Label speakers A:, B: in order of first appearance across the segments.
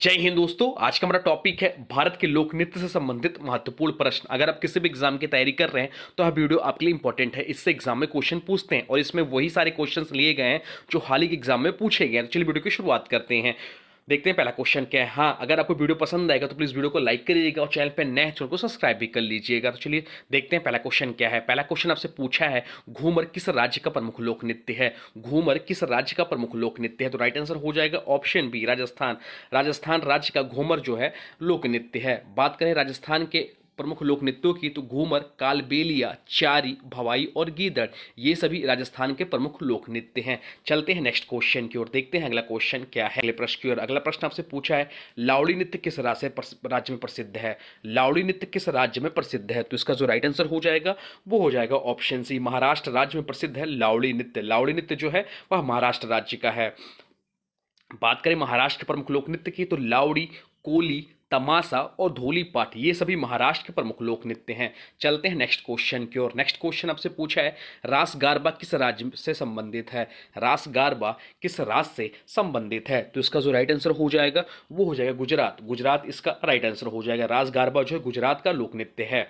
A: जय हिंद दोस्तों। आज का हमारा टॉपिक है भारत के लोक नृत्य से संबंधित महत्वपूर्ण प्रश्न। अगर आप किसी भी एग्जाम की तैयारी कर रहे हैं तो यह वीडियो आपके लिए इंपॉर्टेंट है। इससे एग्जाम में क्वेश्चन पूछते हैं और इसमें वही सारे क्वेश्चंस लिए गए हैं जो हाल ही के एग्जाम में पूछे गए हैं। तो चलिए वीडियो की शुरुआत करते हैं। देखते हैं पहला क्वेश्चन क्या है। हाँ, अगर आपको वीडियो पसंद आएगा तो प्लीज वीडियो को लाइक करिएगा और चैनल पर नए हैं चैनल को सब्सक्राइब भी कर लीजिएगा। तो चलिए देखते हैं पहला क्वेश्चन क्या है। पहला क्वेश्चन आपसे पूछा है घूमर किस राज्य का प्रमुख लोक नृत्य है। घूमर किस राज्य का प्रमुख लोक नृत्य है। तो राइट आंसर हो जाएगा ऑप्शन बी राजस्थान। राजस्थान राज्य का घूमर जो है लोक नृत्य है। बात करें राजस्थान के प्रमुख लोक नृत्यों की तो घूमर, कालबेलिया, चारी, भवाई और गीदड़ ये सभी राजस्थान के प्रमुख लोक नृत्य हैं। चलते हैं नेक्स्ट क्वेश्चन की ओर। देखते हैं अगला क्वेश्चन क्या है। अगले प्रश्न की ओर। अगला प्रश्न आपसे पूछा है लावड़ी नृत्य किस राज्य में प्रसिद्ध है। लावड़ी नृत्य किस राज्य में प्रसिद्ध है। तो इसका जो राइट आंसर हो जाएगा वो हो जाएगा ऑप्शन सी महाराष्ट्र राज्य में प्रसिद्ध है लावड़ी नृत्य। लावड़ी नृत्य जो है वह महाराष्ट्र राज्य का है। बात करें महाराष्ट्र के प्रमुख लोक नृत्य की तो लावड़ी, कोली, तमाशा और धोली पाठ ये सभी महाराष्ट्र के प्रमुख लोक नृत्य हैं। चलते हैं नेक्स्ट क्वेश्चन की ओर। नेक्स्ट क्वेश्चन आपसे पूछा है रास गारबा किस राज्य से संबंधित है। रास गारबा किस राज्य से संबंधित है। तो इसका जो राइट आंसर हो जाएगा वो हो जाएगा गुजरात। गुजरात इसका राइट आंसर हो जाएगा। रास गारबा जो है गुजरात का लोक नृत्य है।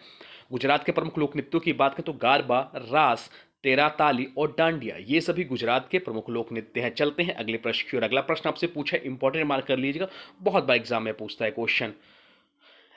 A: गुजरात के प्रमुख लोक नृत्यों की बात करें तो गारबा, रास, तेरा ताली और डांडिया ये सभी गुजरात के प्रमुख लोक नृत्य हैं। चलते हैं अगले प्रश्न की ओर। अगला प्रश्न आपसे पूछा है इंपॉर्टेंट मार्क कर लीजिएगा, बहुत बार एग्जाम में पूछता है क्वेश्चन।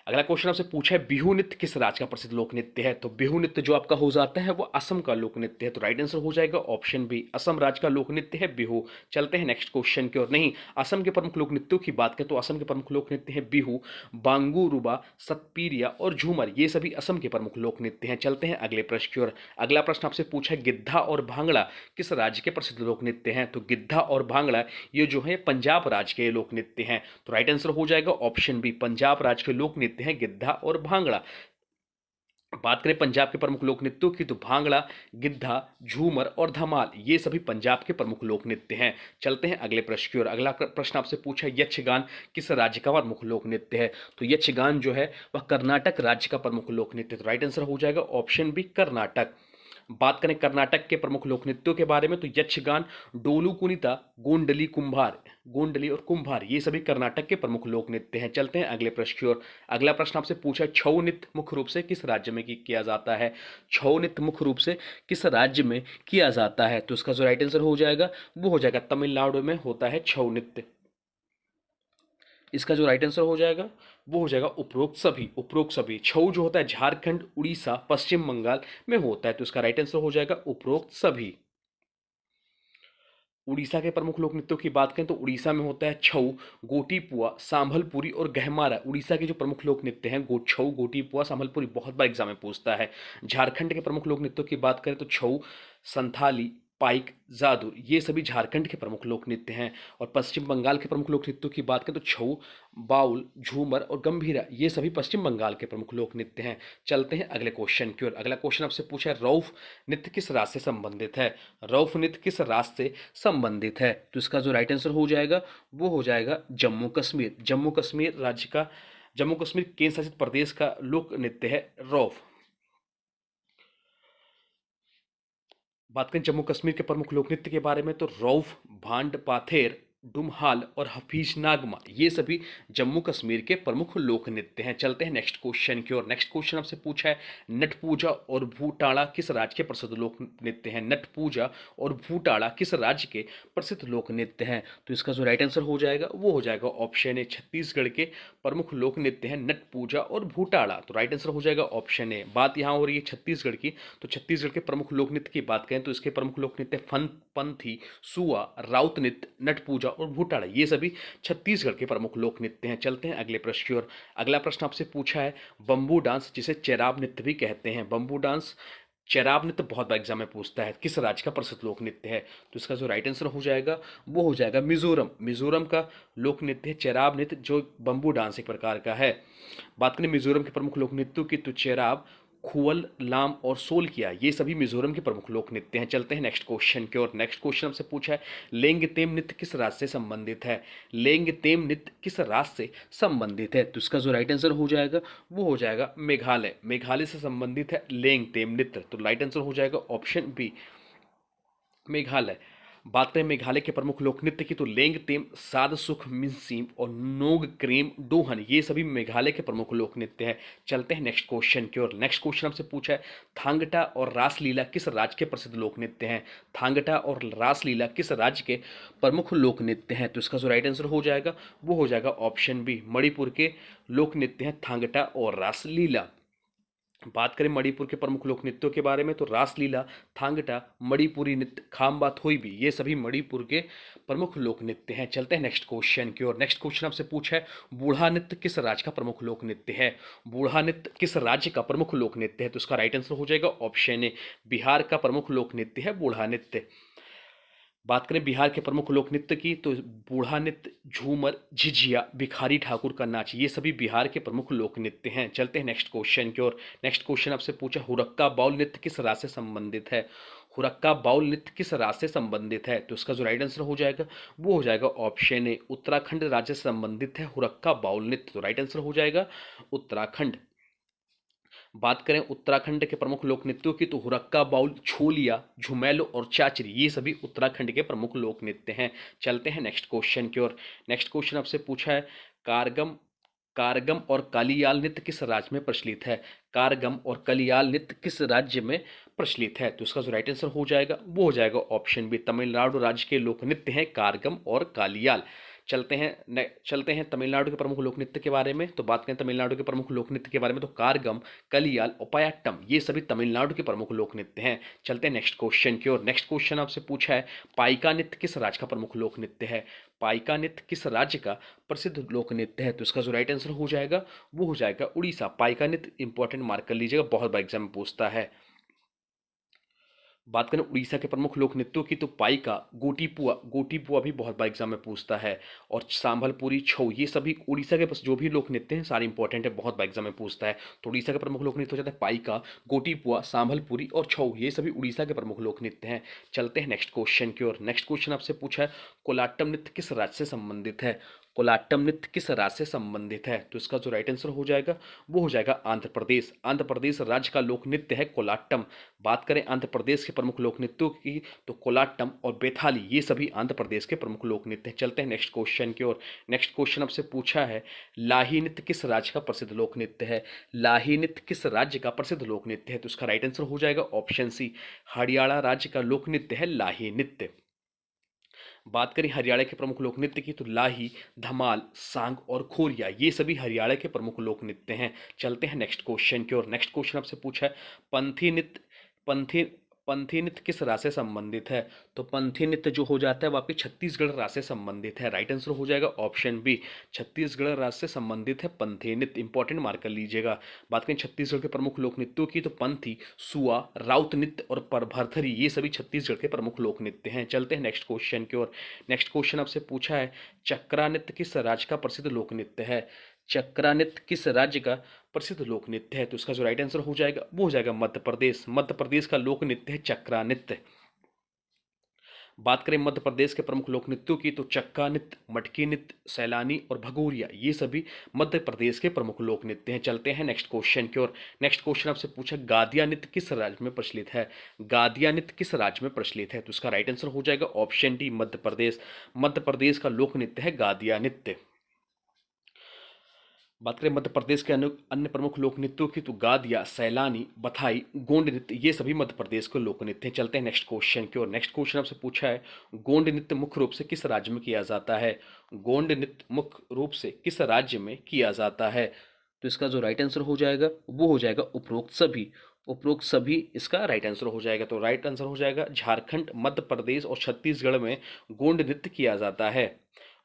A: अगला क्वेश्चन आपसे पूछा है बिहू नृत्य किस राज्य का प्रसिद्ध लोक नृत्य है। तो बिहू नृत्य जो आपका हो जाता है वो असम का लोक नृत्य है। तो राइट आंसर हो जाएगा ऑप्शन बी असम राज्य का लोक नृत्य है बिहू। चलते हैं नेक्स्ट क्वेश्चन की ओर। नहीं, असम के प्रमुख लोक नृत्यों की बात करें तो असम के प्रमुख लोक नृत्य है बिहू, बांगुरुबा, सतपीरिया और झूमर ये सभी असम के प्रमुख लोक नृत्य हैं। चलते हैं अगले प्रश्न की ओर। अगला प्रश्न आपसे पूछा है गिद्धा और भांगड़ा किस राज्य के प्रसिद्ध लोक नृत्य हैं। तो गिद्धा और भांगड़ा ये जो है पंजाब राज्य के लोक नृत्य हैं। तो राइट आंसर हो जाएगा ऑप्शन बी पंजाब राज्य के लोक नृत्य हैं गिद्धा और भांगड़ा। बात करें पंजाब के प्रमुख लोक नृत्यों की तो भांगड़ा, गिद्धा, झूमर और धमाल ये सभी पंजाब के प्रमुख लोक नृत्य हैं। चलते हैं अगले प्रश्न की ओर। अगला प्रश्न आपसे पूछा है यक्षगान किस राज्य का प्रमुख लोक नृत्य है। तो यक्षगान जो है वह कर्नाटक राज्य का प्रमुख लोक नृत्य। तो राइट आंसर हो जाएगा ऑप्शन बी कर्नाटक। बात करें कर्नाटक के प्रमुख लोक नृत्यों के बारे में तो यक्षगान, डोलू कुनिता, गोंडली, कुंभार, गोंडली और कुंभार ये सभी कर्नाटक के प्रमुख लोक नृत्य हैं। चलते हैं अगले प्रश्न की ओर। अगला प्रश्न आपसे पूछा छऊ नृत्य मुख्य रूप से किस राज्य में किया जाता है। छऊ नृत्य मुख्य रूप से किस राज्य में किया जाता है। तो इसका जो राइट आंसर हो जाएगा वो हो जाएगा तमिलनाडु में होता है छऊ नृत्य। इसका जो राइट आंसर हो जाएगा वो हो जाएगा उपरोक्त सभी। उपरोक्त सभी छऊ जो होता है झारखंड, उड़ीसा, पश्चिम बंगाल में होता है। तो इसका राइट आंसर हो जाएगा उपरोक्त सभी। उड़ीसा के प्रमुख लोक नृत्यों की बात करें तो उड़ीसा में होता है छऊ, गोटीपुआ, सांभलपुरी और गहमारा। उड़ीसा के जो प्रमुख लोक नृत्य हैं छऊ, गोटीपुआ, सांभलपुरी बहुत बार एग्जाम में पूछता है। झारखंड के प्रमुख लोक नृत्यों की बात करें तो छऊ, संथाली, पाइक, जादूर ये सभी झारखंड के प्रमुख लोक नृत्य हैं। और पश्चिम बंगाल के प्रमुख लोक नृत्यों की बात करें तो छऊ, बाउल, झूमर और गंभीरा ये सभी पश्चिम बंगाल के प्रमुख लोक नृत्य हैं। चलते हैं अगले क्वेश्चन की ओर। अगला क्वेश्चन आपसे पूछा है रौफ नृत्य किस राज्य से संबंधित है। रौफ नृत्य किस राज्य से संबंधित है। तो इसका जो राइट आंसर हो जाएगा वो हो जाएगा जम्मू कश्मीर। जम्मू कश्मीर राज्य का, जम्मू कश्मीर केंद्र शासित प्रदेश का लोक नृत्य है रौफ। बात करें जम्मू कश्मीर के प्रमुख लोक नृत्य के बारे में तो रौफ, भांड पाथेर, डुमहाल और हफीज नागमा ये सभी जम्मू कश्मीर के प्रमुख लोक नृत्य हैं। चलते हैं नेक्स्ट क्वेश्चन की ओर। नेक्स्ट क्वेश्चन आपसे पूछा है नट पूजा और भूटाड़ा किस राज्य के प्रसिद्ध लोक नृत्य हैं। नट पूजा और भूटाड़ा किस राज्य के प्रसिद्ध लोक नृत्य हैं। तो इसका जो राइट आंसर हो जाएगा वो हो जाएगा ऑप्शन ए छत्तीसगढ़ के प्रमुख लोक नृत्य हैं नट पूजा और भूटाड़ा। तो राइट आंसर हो जाएगा ऑप्शन ए। बात यहाँ हो रही है छत्तीसगढ़ की तो छत्तीसगढ़ के प्रमुख लोक नृत्य की बात करें तो इसके प्रमुख लोक नृत्य फन, पंथी, सुआ, राउत नृत्य, नट पूजा और भूटाड़ा ये सभी छत्तीसगढ़ के प्रमुख लोक नृत्य हैं। चलते हैं अगले प्रश्न की ओर। अगला प्रश्न आपसे पूछा है बंबू डांस जिसे चेराब नृत्य भी कहते हैं। बंबू डांस, चेराब नृत्य बहुत बार एग्जाम में पूछता है किस राज्य का प्रसिद्ध लोक नृत्य है। तो इसका जो राइट आंसर हो जाएगा वो हो जाएगा मिजोरम। मिजोरम का लोक नृत्य है चेराब नृत्य जो बंबू डांस एक प्रकार का है। बात करें मिजोरम के प्रमुख लोक नृत्यों की तो चेराब, खुअल, लाम और सोलकिया ये सभी मिजोरम के प्रमुख लोक नृत्य हैं। चलते हैं नेक्स्ट क्वेश्चन की ओर। नेक्स्ट क्वेश्चन हमसे पूछा है लेंगतेम नृत्य किस राज्य से संबंधित है। लेंगतेम नृत्य किस राज्य से संबंधित है। तो इसका जो राइट आंसर हो जाएगा वो हो जाएगा मेघालय। मेघालय से संबंधित है लेंगतेम नृत्य। तो राइट आंसर हो जाएगा ऑप्शन बी मेघालय। बात करें मेघालय के प्रमुख लोक नृत्य की तो लेंगतेम, सादसुख, मिनसीम और नोग क्रेम डोहन ये सभी मेघालय के प्रमुख लोक नृत्य हैं। चलते हैं नेक्स्ट क्वेश्चन की ओर। नेक्स्ट क्वेश्चन हमसे पूछा है थांगटा और रासलीला किस राज्य के प्रसिद्ध लोक नृत्य हैं। थांगटा और रासलीला किस राज्य के प्रमुख लोक नृत्य हैं। तो इसका जो राइट आंसर हो जाएगा वो हो जाएगा ऑप्शन बी, मणिपुर के लोक नृत्य हैं थांगटा और रासलीला। बात करें मणिपुर के प्रमुख लोक नृत्यों के बारे में तो रासलीला, थांगटा, मणिपुरी नृत्य, खामबा थोईबी ये सभी मणिपुर के प्रमुख लोक नृत्य हैं। चलते हैं नेक्स्ट क्वेश्चन की ओर। नेक्स्ट क्वेश्चन आपसे पूछा है बूढ़ा नृत्य किस राज्य का प्रमुख लोक नृत्य है। बूढ़ा नृत्य किस राज्य का प्रमुख लोक नृत्य है। तो इसका राइट आंसर हो जाएगा ऑप्शन ए, बिहार का प्रमुख लोक नृत्य है बूढ़ा नृत्य। बात करें बिहार के प्रमुख लोक नृत्य की तो बूढ़ा नृत्य, झूमर, झिझिया, भिखारी ठाकुर का नाच ये सभी बिहार के प्रमुख लोक नृत्य हैं। चलते हैं नेक्स्ट क्वेश्चन की ओर। नेक्स्ट क्वेश्चन आपसे पूछा हुरक्का बाउल नृत्य किस राज्य से संबंधित है। हुरक्का बाउल नृत्य किस राज्य से संबंधित है। तो इसका जो राइट आंसर हो जाएगा वो हो जाएगा ऑप्शन ए, उत्तराखंड राज्य से संबंधित है हुरक्का बाउल नृत्य। तो राइट आंसर हो जाएगा उत्तराखंड। बात करें उत्तराखंड के प्रमुख लोक नृत्यों की तो हुरक्का बाउल, छोलिया, झुमेलो और चाचरी ये सभी उत्तराखंड के प्रमुख लोक नृत्य हैं। चलते हैं नेक्स्ट क्वेश्चन की ओर। नेक्स्ट क्वेश्चन आपसे पूछा है कारगम कारगम और कलियाल नृत्य किस राज्य में प्रचलित है। कारगम और कलियाल नृत्य किस राज्य में प्रचलित है। तो इसका जो राइट आंसर हो जाएगा वो हो जाएगा ऑप्शन बी, तमिलनाडु राज्य के लोक नृत्य हैं कारगम और कालियाल। चलते हैं तमिलनाडु के प्रमुख लोक नृत्य के बारे में। तो बात करें तमिलनाडु के प्रमुख लोक नृत्य के बारे में तो कारगम, कलियाल और पयाट्टम ये सभी तमिलनाडु के प्रमुख लोक नृत्य हैं। चलते हैं नेक्स्ट क्वेश्चन की ओर। नेक्स्ट क्वेश्चन आपसे पूछा है पाइका नृत्य किस राज्य का प्रमुख लोक नृत्य है। पाइका नृत्य किस राज्य का प्रसिद्ध लोक नृत्य है। तो इसका जो राइट आंसर हो जाएगा वो हो जाएगा उड़ीसा। पाइका नृत्य इंपॉर्टेंट मार्क कर लीजिएगा, बहुत बार एग्जाम में पूछता है। बात करें उड़ीसा के प्रमुख लोक नृत्यों की तो पाइका, गोटीपुआ भी बहुत बार एग्जाम में पूछता है और सांभलपुरी, छऊ ये सभी उड़ीसा के जो भी लोक नृत्य हैं सारे इंपॉर्टेंट है, बहुत बार एग्जाम में पूछता है। तो उड़ीसा के प्रमुख लोक नृत्य हो जाता है पाइका, गोटीपुआ, सांभलपुरी और छऊ ये सभी उड़ीसा के प्रमुख लोक नृत्य हैं। चलते हैं नेक्स्ट क्वेश्चन की ओर। नेक्स्ट क्वेश्चन आपसे पूछा है कोलाट्टम नृत्य किस राज्य से संबंधित है। कोलाट्टम नृत्य किस राज्य से संबंधित है। तो इसका जो राइट आंसर हो जाएगा वो हो जाएगा आंध्र प्रदेश। आंध्र प्रदेश राज्य का लोक नृत्य है कोलाट्टम। बात करें आंध्र प्रदेश के प्रमुख लोक नृत्यों की तो कोलाट्टम और बेथाली ये सभी आंध्र प्रदेश के प्रमुख लोक नृत्य हैं। चलते हैं नेक्स्ट क्वेश्चन की ओर। नेक्स्ट क्वेश्चन आपसे पूछा है लाही नृत्य किस राज्य का प्रसिद्ध लोक नृत्य है। लाही नृत्य किस राज्य का प्रसिद्ध लोक नृत्य है। तो इसका राइट आंसर हो जाएगा ऑप्शन सी, हरियाणा राज्य का लोक नृत्य है लाही नृत्य। बात करें हरियाणा के प्रमुख लोक नृत्य की तो लाही, धमाल, सांग और खोरिया ये सभी हरियाणा के प्रमुख लोक नृत्य हैं। चलते हैं नेक्स्ट क्वेश्चन की ओर। नेक्स्ट क्वेश्चन आपसे पूछा है पंथी नृत्य पंथी पंथी नृत्य किस राज्य से संबंधित है। तो पंथी नृत्य जो हो जाता है वो आपके छत्तीसगढ़ राज्य से संबंधित है। राइट आंसर हो जाएगा ऑप्शन बी, छत्तीसगढ़ राज्य से संबंधित है पंथी नृत्य, इंपॉर्टेंट मार्क कर लीजिएगा। बात करें छत्तीसगढ़ के प्रमुख लोक नृत्यों की तो पंथी, सुआ, राउत नृत्य और परभरथरी ये सभी छत्तीसगढ़ के प्रमुख लोक नृत्य हैं। चलते हैं नेक्स्ट क्वेश्चन की ओर। नेक्स्ट क्वेश्चन आपसे पूछा है चक्रा नृत्य किस राज्य का प्रसिद्ध लोक नृत्य है। चक्रा नृत्य किस राज्य का प्रसिद्ध लोक नृत्य है। तो इसका जो राइट आंसर हो जाएगा वो हो जाएगा मध्य प्रदेश। मध्य प्रदेश का लोक नृत्य है चक्रा नृत्य। बात करें मध्य प्रदेश के प्रमुख लोक नृत्यों की तो चक्का नृत्य, मटकी नृत्य, सैलानी और भगोरिया ये सभी मध्य प्रदेश के प्रमुख लोक नृत्य हैं। चलते हैं नेक्स्ट क्वेश्चन की ओर। नेक्स्ट क्वेश्चन आपसे पूछा गादिया नृत्य किस राज्य में प्रचलित है। गादिया नृत्य किस राज्य में प्रचलित है। तो इसका राइट आंसर हो जाएगा ऑप्शन डी, मध्य प्रदेश। मध्य प्रदेश का लोक नृत्य है गादिया नृत्य। बात करें मध्य प्रदेश के अन्य प्रमुख लोक नृत्यों की तो गादिया, सैलानी, बथाई, गोंड नृत्य ये सभी मध्य प्रदेश के लोक नृत्य हैं। चलते हैं नेक्स्ट क्वेश्चन की ओर। नेक्स्ट क्वेश्चन आपसे पूछा है गोंड नृत्य मुख्य रूप से किस राज्य में किया जाता है। गोंड नृत्य मुख्य रूप से किस राज्य में किया जाता है। तो इसका जो राइट आंसर हो जाएगा वो हो जाएगा उपरोक्त सभी। उपरोक्त सभी इसका राइट आंसर हो जाएगा। तो राइट आंसर हो जाएगा झारखंड, मध्य प्रदेश और छत्तीसगढ़ में गोंड नृत्य किया जाता है।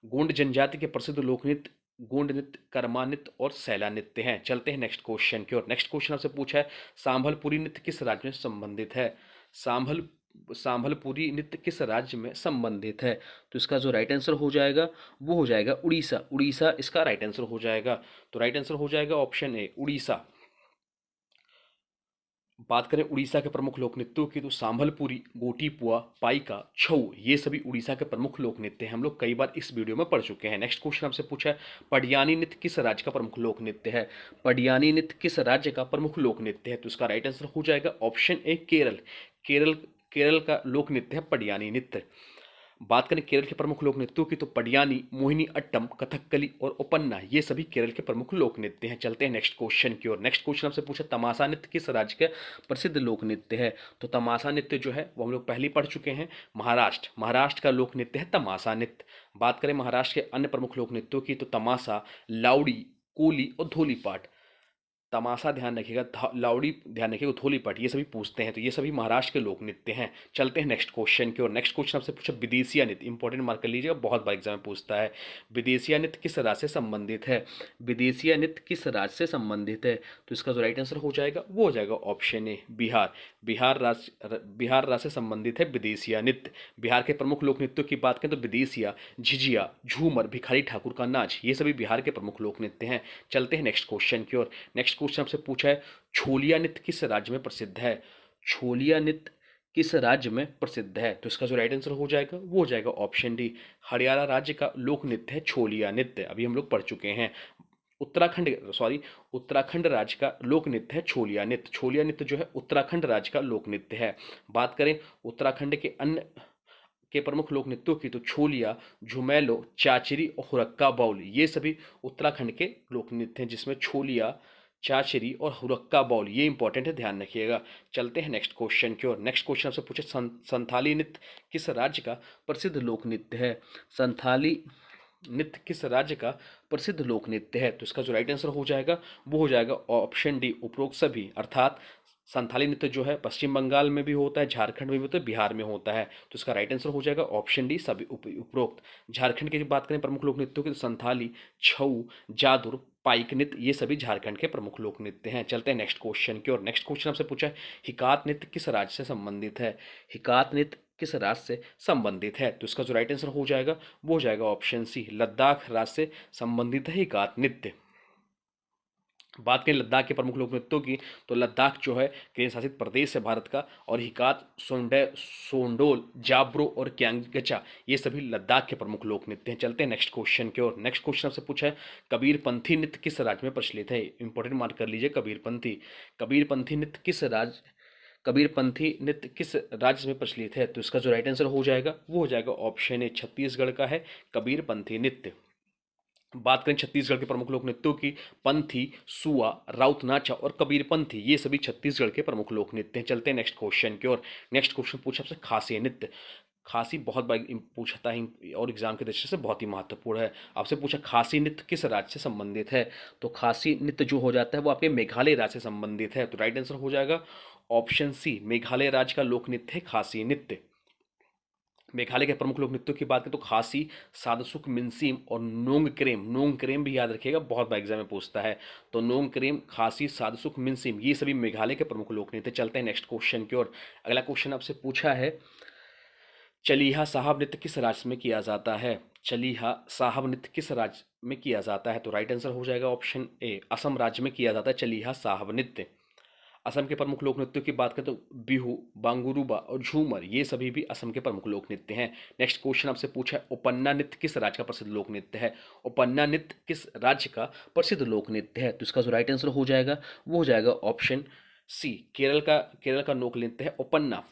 A: गोंड जनजाति के प्रसिद्ध लोक नृत्य गोंड नृत्य, कर्मा नृत्य और सैला नृत्य हैं। चलते हैं नेक्स्ट क्वेश्चन की ओर। नेक्स्ट क्वेश्चन आपसे पूछा है सांभलपुरी नृत्य किस राज्य में संबंधित है। सांभलपुरी नृत्य किस राज्य में संबंधित है। तो इसका जो राइट आंसर हो जाएगा वो हो जाएगा उड़ीसा। उड़ीसा इसका राइट आंसर हो जाएगा। तो राइट आंसर हो जाएगा ऑप्शन ए, उड़ीसा। बात करें उड़ीसा के प्रमुख लोक नृत्यों की तो सांभलपुरी, गोटीपुआ, पाइका, छऊ ये सभी उड़ीसा के प्रमुख लोक नृत्य हैं। हम लोग कई बार इस वीडियो में पढ़ चुके हैं। नेक्स्ट क्वेश्चन आपसे पूछा है पडियानी नृत्य किस राज्य का प्रमुख लोक नृत्य है। पडियानी नृत्य किस राज्य का प्रमुख लोक नृत्य है। तो इसका राइट आंसर हो जाएगा ऑप्शन ए, केरल। केरल केरल का लोक नृत्य है पडियानी नृत्य। बात करें केरल के प्रमुख लोक नृत्यों की तो पडियानी, मोहिनी अट्टम, कथकली और ओपन्ना ये सभी केरल के प्रमुख लोक नृत्य हैं। चलते हैं नेक्स्ट क्वेश्चन की ओर। नेक्स्ट क्वेश्चन आपसे पूछा तमाशा नृत्य किस राज्य का प्रसिद्ध लोक नृत्य है। तो तमाशा नृत्य जो है वो हम लोग पहले ही पढ़ चुके हैं, महाराष्ट्र का लोक नृत्य है तमाशा नृत्य। बात करें महाराष्ट्र के अन्य प्रमुख लोक नृत्यों की तो तमाशा, लावड़ी, कोली और धोलीपाट। तमाशा ध्यान रखिएगा, लावड़ी ध्यान रखिएगा, धोलीपट ये सभी पूछते हैं, तो ये सभी महाराष्ट्र के लोक नृत्य हैं। चलते हैं नेक्स्ट क्वेश्चन की ओर। नेक्स्ट क्वेश्चन आपसे पूछा विदेशिया नृत्य, इंपॉर्टेंट मार्क कर लीजिएगा, बहुत बार एग्जाम में पूछता है। विदेशिया नृत्य किस राज्य से संबंधित है। विदेशिया नृत्य किस राज्य से संबंधित है, तो इसका जो राइट आंसर हो जाएगा वो हो जाएगा ऑप्शन ए बिहार। बिहार राज्य से संबंधित है विदेशिया नृत्य। बिहार के प्रमुख लोक नृत्यों की बात करें तो विदेशिया, झिझिया, झूमर, भिखारी ठाकुर का नाच ये सभी बिहार के प्रमुख लोक नृत्य हैं। चलते हैं नेक्स्ट क्वेश्चन की ओर। नेक्स्ट क्वेश्चन आपसे पूछा है छोलिया नृत्य किस राज्य में प्रसिद्ध है। छोलिया नृत्य किस राज्य में प्रसिद्ध है, तो इसका जो राइट आंसर हो जाएगा वो हो जाएगा ऑप्शन डी। हरियाणा राज्य का लोक नृत्य है छोलिया नृत्य, अभी हम लोग पढ़ चुके हैं। उत्तराखंड राज्य का लोक नृत्य है छोलिया नृत्य। छोलिया नृत्य जो है उत्तराखंड राज्य का लोक नृत्य है। बात करें उत्तराखंड के अन्य के प्रमुख लोक नृत्यों की तो छोलिया, झुमेलो, चाचरी और हुरक्का बाउल ये सभी उत्तराखंड के लोक नृत्य हैं, जिसमें छोलिया, चाचरी और हुरक्का बाउल ये इंपॉर्टेंट है, ध्यान रखिएगा। चलते हैं नेक्स्ट क्वेश्चन की ओर। नेक्स्ट क्वेश्चन आपसे पूछे संथाली नृत्य किस राज्य का प्रसिद्ध लोक नृत्य है। संथाली नृत्य किस राज्य का प्रसिद्ध लोक नृत्य है, तो इसका जो राइट आंसर हो जाएगा वो हो जाएगा ऑप्शन डी उपरोक्त सभी। अर्थात संथाली नृत्य जो है पश्चिम बंगाल में भी होता है, झारखंड में भी होता है, बिहार में होता है, तो इसका राइट आंसर हो जाएगा ऑप्शन डी सभी उपरोक्त। झारखंड की बात करें प्रमुख लोक नृत्यों की तो संथाली, छऊ, जादुर, पाइक नृत्य ये सभी झारखंड के प्रमुख लोक नृत्य हैं। चलते हैं नेक्स्ट क्वेश्चन की ओर। नेक्स्ट क्वेश्चन आपसे पूछा है हिकात नृत्य किस राज्य से संबंधित है। हिकात नृत्य किस राज्य से संबंधित है, तो इसका जो राइट आंसर हो जाएगा वो हो जाएगा ऑप्शन सी लद्दाख राज्य से संबंधित है हिकात नृत्य। बात करें लद्दाख के प्रमुख लोक नृत्यों की तो लद्दाख जो है केंद्र शासित प्रदेश है भारत का, और हिकात, सोंडोल, जाब्रो और क्यांगचा ये सभी लद्दाख के प्रमुख लोक नृत्य हैं। चलते हैं नेक्स्ट क्वेश्चन की ओर। नेक्स्ट क्वेश्चन आपसे पूछा है कबीरपंथी नृत्य किस राज्य में प्रचलित है। इंपॉर्टेंट मार्क कर लीजिए कबीरपंथी नृत्य किस राज्य में प्रचलित है, तो इसका जो राइट आंसर हो जाएगा वो हो जाएगा ऑप्शन ए छत्तीसगढ़ का है कबीरपंथी नृत्य। बात करें छत्तीसगढ़ के प्रमुख लोक नृत्यों की पन्थी, सुआ, राउत नाचा और कबीरपंथी ये सभी छत्तीसगढ़ के प्रमुख लोक नृत्य हैं। चलते हैं नेक्स्ट क्वेश्चन की ओर। नेक्स्ट क्वेश्चन पूछा आपसे खासी नृत्य। खासी बहुत बार पूछता है और एग्जाम के दृष्टि से बहुत ही महत्वपूर्ण है। आपसे पूछा खासी नृत्य किस राज्य से संबंधित है, तो खासी नृत्य जो हो जाता है वो आपके मेघालय राज्य से संबंधित है, तो राइट आंसर हो जाएगा ऑप्शन सी मेघालय राज्य का लोक नृत्य है खासी नृत्य। मेघालय के प्रमुख लोक नृत्यों की बात करें तो खासी, सादसुक, मिनसीम और नोंगक्रेम भी याद रखिएगा, बहुत बार एग्जाम में पूछता है, तो नोंगक्रेम, खासी, सादसुक, मिनसीम ये सभी मेघालय के प्रमुख लोक नृत्य। चलते हैं नेक्स्ट क्वेश्चन की ओर। अगला क्वेश्चन आपसे पूछा है चलीहा साहब नृत्य किस राज्य में किया जाता है। चलीहा साहब नृत्य किस राज्य में किया जाता है, तो राइट आंसर हो जाएगा ऑप्शन ए असम राज्य में किया जाता है चलीहा साहब नृत्य। असम के प्रमुख लोक नृत्यों की बात करें तो बिहू, बांगुरुबा और झूमर ये सभी भी असम के प्रमुख लोक नृत्य हैं। नेक्स्ट क्वेश्चन आपसे पूछा है उपन्ना नृत्य किस राज्य का प्रसिद्ध लोक नृत्य है। उपन्ना नृत्य किस राज्य का प्रसिद्ध लोक नृत्य है, तो इसका जो राइट आंसर हो जाएगा वो हो जाएगा ऑप्शन सी केरल का लोक नृत्य है उपन्ना।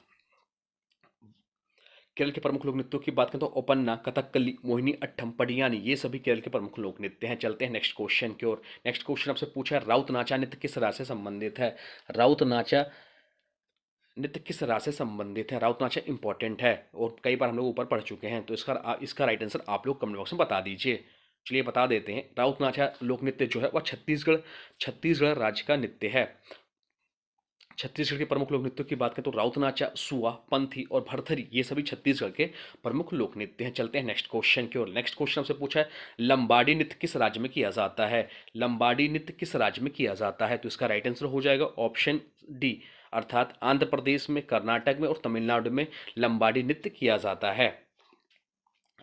A: केरल के प्रमुख लोक नृत्यों की बात करें तो ओपन्ना, कथकली, मोहिनी अट्टम, पडियानी ये सभी केरल के प्रमुख लोक नृत्य हैं। चलते हैं नेक्स्ट क्वेश्चन की ओर। नेक्स्ट क्वेश्चन आपसे पूछा है राउत नाचा नृत्य किस राज्य से संबंधित है। राउत नाचा नृत्य किस राज्य से संबंधित है। राउत नाचा इंपॉर्टेंट है और कई बार हम लोग ऊपर पढ़ चुके हैं, तो इसका राइट आंसर आप लोग कमेंट बॉक्स में बता दीजिए। चलिए बता देते हैं, राउत नाचा लोक नृत्य जो है वह छत्तीसगढ़ राज्य का नृत्य है। छत्तीसगढ़ के प्रमुख लोक नृत्यों की बात करें तो राउत नाचा, सुआ, पंथी और भरथरी ये सभी छत्तीसगढ़ के प्रमुख लोक नृत्य हैं। चलते हैं नेक्स्ट क्वेश्चन की ओर। नेक्स्ट क्वेश्चन से पूछा है लंबाडी नृत्य किस राज्य में किया जाता है। लंबाडी नृत्य किस राज्य में किया जाता है, तो इसका राइट आंसर हो जाएगा ऑप्शन डी अर्थात आंध्र प्रदेश में, कर्नाटक में और तमिलनाडु में लंबाडी नृत्य किया जाता है।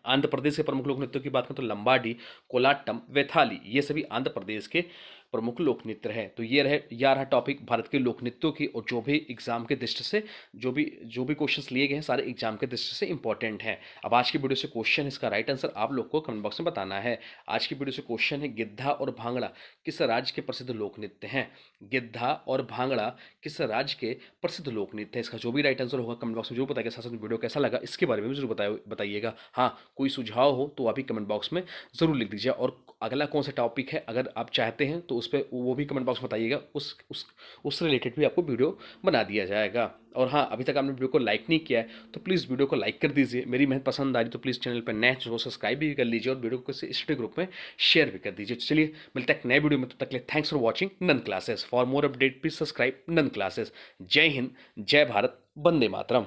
A: आंध्र प्रदेश के प्रमुख लोक नृत्यों की बात करें तो लंबाडी, कोलाट्टम, वैथाली ये सभी आंध्र प्रदेश के प्रमुख लोक नृत्य है। तो यह रहा टॉपिक भारत के लोक नृत्यों की, और जो भी एग्जाम के दृष्टि से जो भी क्वेश्चंस लिए गए हैं सारे एग्जाम के दृष्टि से इंपॉर्टेंट हैं। अब आज की वीडियो से क्वेश्चन, इसका राइट आंसर आप लोग को कमेंट बॉक्स में बताना है। आज की वीडियो से क्वेश्चन है, गिद्धा और भांगड़ा किस राज्य के प्रसिद्ध लोक नृत्य हैं? गिद्धा और भांगड़ा किस राज्य के प्रसिद्ध लोक नृत्य है? इसका जो भी राइट आंसर होगा कमेंट बॉक्स में जरूर बताइएगा। साथ साथ वीडियो कैसा लगा इसके बारे में भी जरूर बताइएगा। हाँ, कोई सुझाव हो तो आप भी कमेंट बॉक्स में ज़रूर लिख दीजिए, और अगला कौन सा टॉपिक है अगर आप चाहते हैं तो उस पर वो भी कमेंट बॉक्स में बताइएगा, उससे रिलेटेड भी आपको वीडियो बना दिया जाएगा। और हाँ, अभी तक आपने वीडियो को लाइक नहीं किया है तो प्लीज़ वीडियो को लाइक कर दीजिए। मेरी मेहनत पसंद आ रही तो प्लीज़ चैनल पर नए तो सब्सक्राइब भी कर लीजिए, और वीडियो को स्टडी ग्रुप में शेयर भी कर दीजिए। तो चलिए मिलते हैं एक नए वीडियो में, तब तक के लिए thanks for watching Nand classes. For more update please subscribe Nand classes. जय हिंद, जय भारत, वंदे मातरम।